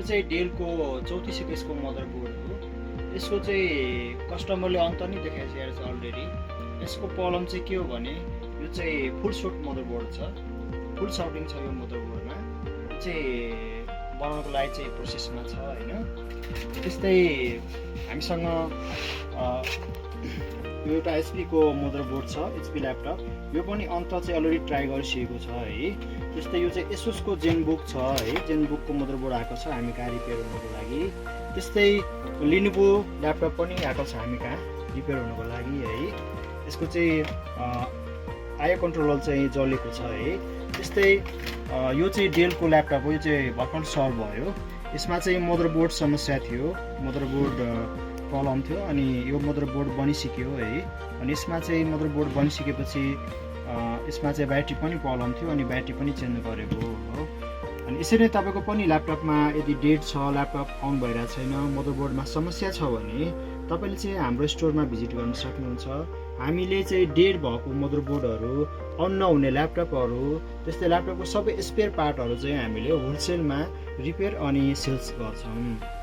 चाहिँ डेलको 3400 केसको मदरबोर्ड हो। यसको चाहिँ कस्टमरले अन्त नै देखाइसकेको छ अलरेडी। यसको प्रब्लम चाहिँ के हो भने यो चाहिँ फुल सर्ट मदरबोर्ड छ, फुल सर्टिङ छ यो मदरबोर्डमा। यो चाहिँ बनाउनको लागि चाहिँ प्रोसेसमा छ होइन। त्यस्तै हामीसँग यो एउटा एचपीको मदरबोर्ड छ, एचपी ल्यापटप। यो पनि अन्त चाहिँ अलरेडी ट्राई गरिसकेको छ है। त्यस्तै यो चाहिँ एसुसको जेनबुक छ है, जेनबुकको मदरबोर्ड आएको छ हामी कहाँ रिपेयर हुनुको लागि। त्यस्तै लिनोभो ल्यापटप पनि आएको छ हामी कहाँ रिपेयर हुनुको लागि है। यसको चाहिँ आयो कन्ट्रोलर चाहिँ जलेको छ है। त्यस्तै यो चाहिँ डेलको ल्यापटप हो, यो चाहिँ भर्खर सर्भ भयो। यसमा चाहिँ मदरबोर्ड समस्या थियो, मदरबोर्ड प्रब्लम थियो अनि यो मदरबोर्ड बनिसक्यो है। अनि यसमा चाहिँ मदरबोर्ड बनिसकेपछि यसमा चाहिँ ब्याट्री पनि प्रब्लम थियो अनि ब्याट्री पनि चेन्ज गरेको हो। अनि यसरी नै तपाईँको पनि ल्यापटपमा यदि डेड छ, ल्यापटप अन भइरहेको छैन, मदरबोर्डमा समस्या छ भने तपाईँले चाहिँ हाम्रो स्टोरमा भिजिट गर्न सक्नुहुन्छ। हामीले चाहिँ डेड भएको मदरबोर्डहरू, अन नहुने ल्यापटपहरू, त्यस्तै ल्यापटपको सबै स्पेयर पार्टहरू चाहिँ हामीले होलसेलमा रिपेयर अनि सेल्स गर्छौँ।